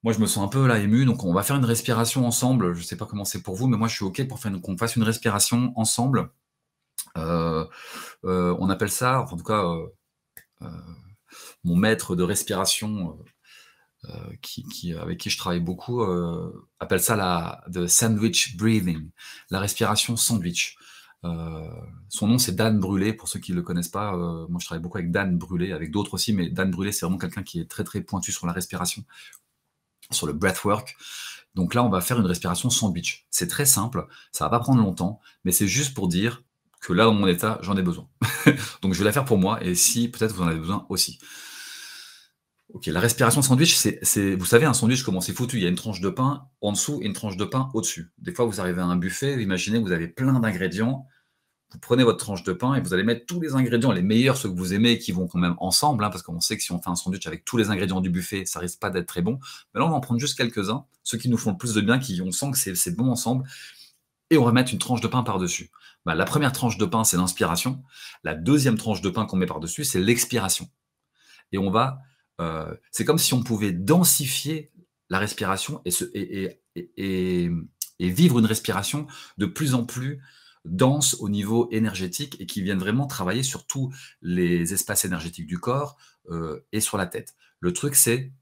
moi, je me sens un peu là ému, donc on va faire une respiration ensemble. Je ne sais pas comment c'est pour vous, mais moi, je suis OK pour qu'on fasse une respiration ensemble. Euh, on appelle ça, enfin, en tout cas, euh, mon maître de respiration, avec qui je travaille beaucoup, appelle ça the sandwich breathing, la respiration sandwich. Euh, Son nom, c'est Dan Brûlé, pour ceux qui ne le connaissent pas. Moi, je travaille beaucoup avec Dan Brûlé, avec d'autres aussi, mais Dan Brûlé, c'est vraiment quelqu'un qui est très, très pointu sur la respiration, sur le breathwork. Donc là, on va faire une respiration sandwich. C'est très simple, ça va pas prendre longtemps, mais c'est juste pour dire que là, dans mon état, j'en ai besoin. Donc je vais la faire pour moi, et si peut-être vous en avez besoin aussi. Ok, la respiration sandwich, vous savez, un sandwich, comment c'est foutu? Il y a une tranche de pain en dessous et une tranche de pain au-dessus. Des fois, vous arrivez à un buffet, imaginez, vous avez plein d'ingrédients, vous prenez votre tranche de pain et vous allez mettre tous les ingrédients, les meilleurs, ceux que vous aimez, qui vont quand même ensemble, hein, parce qu'on sait que si on fait un sandwich avec tous les ingrédients du buffet, ça risque pas d'être très bon. Mais là, on va en prendre juste quelques-uns, ceux qui nous font le plus de bien, on sent que c'est bon ensemble, et on va mettre une tranche de pain par-dessus. Bah, la première tranche de pain, c'est l'inspiration. La deuxième tranche de pain qu'on met par-dessus, c'est l'expiration. Et c'est comme si on pouvait densifier la respiration et vivre une respiration de plus en plus dense au niveau énergétique et qui vienne vraiment travailler sur tous les espaces énergétiques du corps et sur la tête. Le truc, c'est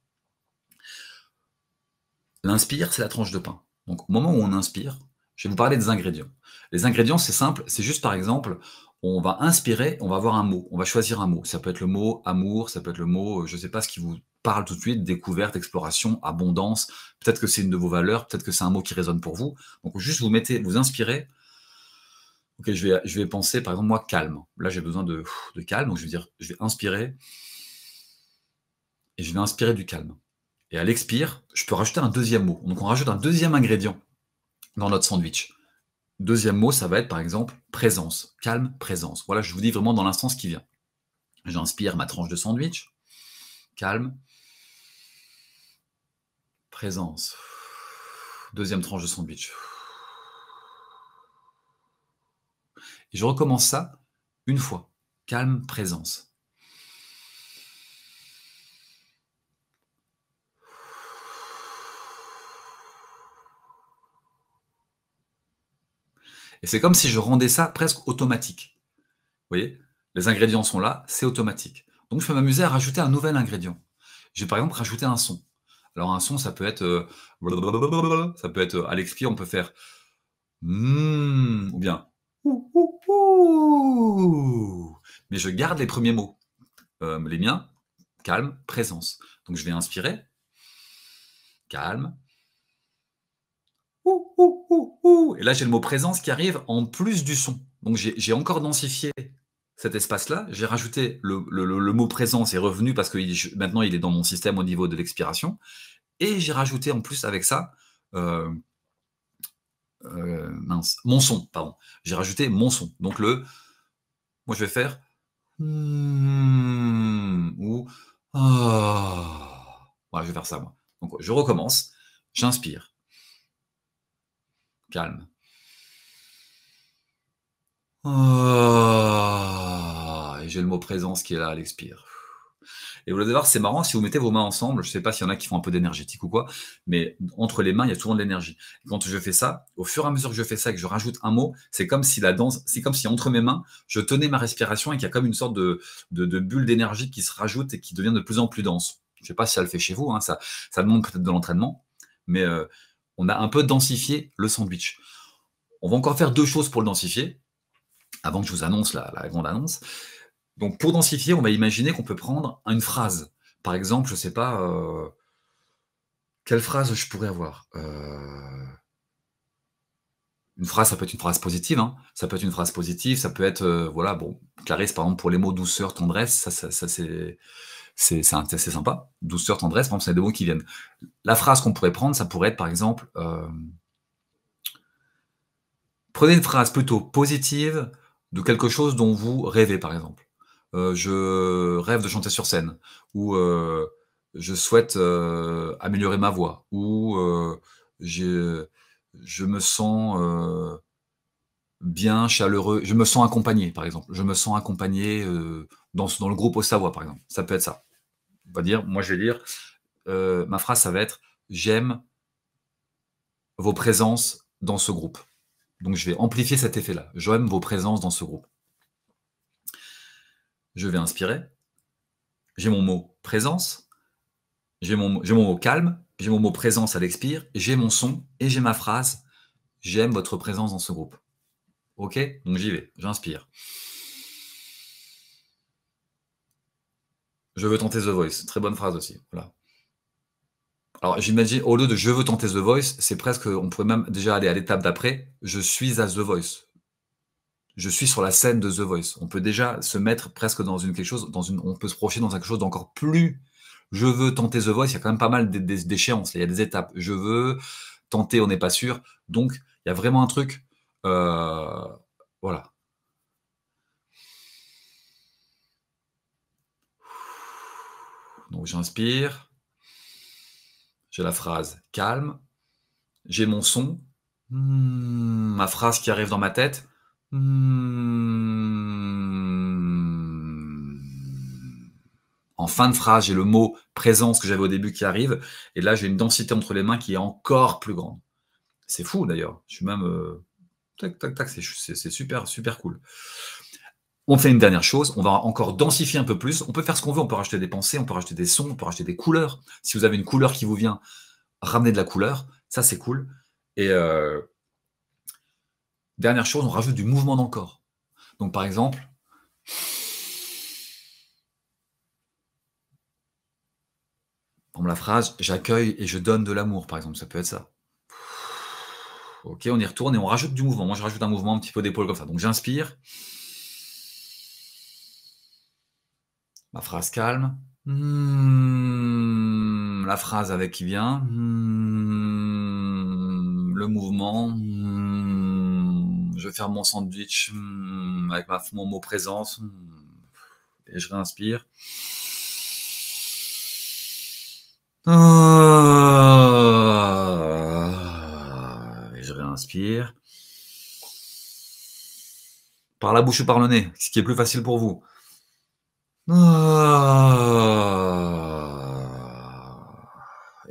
l'inspire, c'est la tranche de pain. Donc au moment où on inspire, je vais vous parler des ingrédients. Les ingrédients, c'est simple, c'est juste par exemple, on va inspirer, on va avoir un mot, on va choisir un mot. Ça peut être le mot amour, ça peut être le mot, je ne sais pas ce qui vous parle tout de suite, découverte, exploration, abondance. Peut-être que c'est une de vos valeurs, peut-être que c'est un mot qui résonne pour vous. Donc juste vous inspirez. Ok, je vais penser, par exemple, moi, calme. Là, j'ai besoin de calme, donc je vais inspirer et je vais inspirer du calme. Et à l'expire, je peux rajouter un deuxième mot. Donc on rajoute un deuxième ingrédient dans notre sandwich. Deuxième mot, ça va être par exemple présence. Calme, présence. Voilà, je vous dis vraiment dans l'instant ce qui vient. J'inspire ma tranche de sandwich. Calme. Présence. Deuxième tranche de sandwich. Et je recommence ça une fois. Calme, présence. Et c'est comme si je rendais ça presque automatique. Vous voyez? Les ingrédients sont là, c'est automatique. Donc je peux m'amuser à rajouter un nouvel ingrédient. Je vais par exemple rajouter un son. Alors un son, ça peut être à l'expire, on peut faire ou bien ouh, ouh, ouh. Mais je garde les premiers mots. Les miens, calme, présence. Donc je vais inspirer, calme, ouh, ouh, ouh, ouh. Et là j'ai le mot présence qui arrive en plus du son. Donc j'ai encore densifié cet espace-là. J'ai rajouté le mot présence est revenu parce que maintenant il est dans mon système au niveau de l'expiration. Et j'ai rajouté en plus avec ça, mon son, pardon. J'ai rajouté mon son. Donc moi je vais faire ou voilà, je vais faire ça moi. Donc je recommence, j'inspire, calme. Et j'ai le mot présence qui est là à l'expire. Et vous allez voir, c'est marrant, si vous mettez vos mains ensemble, je ne sais pas s'il y en a qui font un peu d'énergétique ou quoi, mais entre les mains, il y a toujours de l'énergie. Quand je fais ça, au fur et à mesure que je fais ça et que je rajoute un mot, c'est comme si entre mes mains, je tenais ma respiration et qu'il y a comme une sorte de bulle d'énergie qui se rajoute et qui devient de plus en plus dense. Je ne sais pas si ça le fait chez vous, hein, ça demande peut-être de l'entraînement, mais on a un peu densifié le sandwich. On va encore faire deux choses pour le densifier, avant que je vous annonce la grande annonce. Donc pour densifier, on va imaginer qu'on peut prendre une phrase. Par exemple, je ne sais pas, quelle phrase je pourrais avoir? Une phrase, ça peut être une phrase positive, hein. Ça peut être une phrase positive, ça peut être, voilà, bon, Clarisse, par exemple, pour les mots douceur, tendresse, ça c'est sympa. Douceur, tendresse, par exemple, c'est des mots qui viennent. La phrase qu'on pourrait prendre, ça pourrait être, par exemple, prenez une phrase plutôt positive de quelque chose dont vous rêvez, par exemple. Je rêve de chanter sur scène, ou je souhaite améliorer ma voix, ou je me sens bien, chaleureux, je me sens accompagné, par exemple. Je me sens accompagné dans le groupe Osawa, par exemple. Ça peut être ça. Moi je vais dire, ma phrase, ça va être j'aime vos présences dans ce groupe. Donc je vais amplifier cet effet-là. J'aime vos présences dans ce groupe. Je vais inspirer. J'ai mon mot présence. J'ai mon mot calme. J'ai mon mot présence à l'expire. J'ai mon son et j'ai ma phrase. J'aime votre présence dans ce groupe. Ok? Donc j'y vais. J'inspire. Je veux tenter The Voice. Très bonne phrase aussi. Voilà. Alors j'imagine, au lieu de je veux tenter The Voice, c'est presque, on pourrait même déjà aller à l'étape d'après, je suis à The Voice. Je suis sur la scène de The Voice. On peut déjà se mettre presque dans quelque chose, on peut se projeter dans quelque chose d'encore plus. Je veux tenter The Voice, il y a quand même pas mal d'échéances, il y a des étapes. Je veux tenter, on n'est pas sûr. Donc, il y a vraiment un truc. Voilà. Donc, j'inspire. J'ai la phrase calme. J'ai mon son. Ma phrase qui arrive dans ma tête. En fin de phrase, j'ai le mot présence que j'avais au début qui arrive, et là j'ai une densité entre les mains qui est encore plus grande. C'est fou d'ailleurs. Je suis même tac tac tac, c'est super super cool. On fait une dernière chose, on va encore densifier un peu plus. On peut faire ce qu'on veut, on peut rajouter des pensées, on peut rajouter des sons, on peut rajouter des couleurs. Si vous avez une couleur qui vous vient, ramenez de la couleur, ça c'est cool. Et dernière chose, on rajoute du mouvement dans le corps. Donc par exemple, pour la phrase, j'accueille et je donne de l'amour, par exemple, ça peut être ça. Ok, on y retourne et on rajoute du mouvement. Moi, je rajoute un mouvement un petit peu d'épaule comme ça. Donc j'inspire. Ma phrase calme. La phrase avec qui vient. Le mouvement. Je vais faire mon sandwich avec mon mot présence. Et je réinspire. Et je réinspire. Par la bouche ou par le nez, ce qui est plus facile pour vous. Et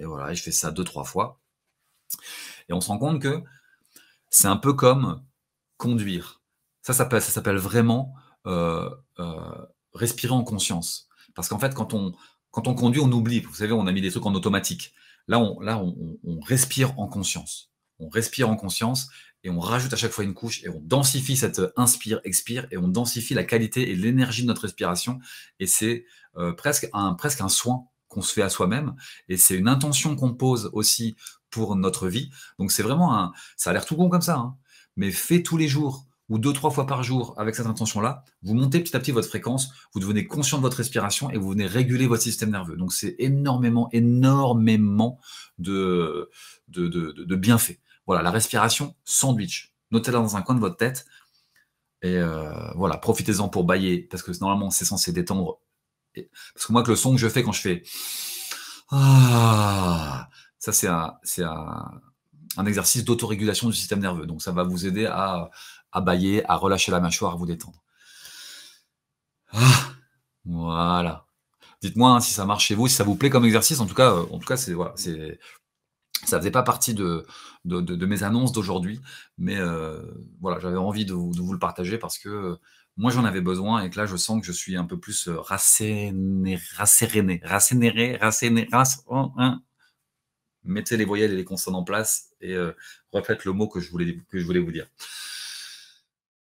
voilà, et je fais ça 2-3 fois. Et on se rend compte que c'est un peu comme conduire. Ça s'appelle vraiment respirer en conscience. Parce qu'en fait, quand on conduit, on oublie. Vous savez, on a mis des trucs en automatique. Là, on respire en conscience. On respire en conscience et on rajoute à chaque fois une couche et on densifie cette inspire, expire et on densifie la qualité et l'énergie de notre respiration. Et c'est presque un soin qu'on se fait à soi-même. Et c'est une intention qu'on pose aussi pour notre vie. Donc c'est vraiment ça a l'air tout con comme ça, hein, mais fait tous les jours ou 2-3 fois par jour avec cette intention-là, vous montez petit à petit votre fréquence, vous devenez conscient de votre respiration et vous venez réguler votre système nerveux. Donc c'est énormément de bienfaits. Voilà, la respiration sandwich. Notez-la dans un coin de votre tête et voilà, profitez-en pour bâiller parce que normalement c'est censé détendre. Parce que moi, que le son que je fais quand je fais ça c'est un exercice d'autorégulation du système nerveux. Donc ça va vous aider à bâiller, à relâcher la mâchoire, à vous détendre. Voilà. Dites-moi hein, si ça marche chez vous, si ça vous plaît comme exercice. En tout cas, c'est voilà, ça faisait pas partie de mes annonces d'aujourd'hui, mais voilà, j'avais envie de vous le partager parce que moi j'en avais besoin et que là je sens que je suis un peu plus mettez les voyelles et les consonnes en place et refaites le mot que je voulais vous dire.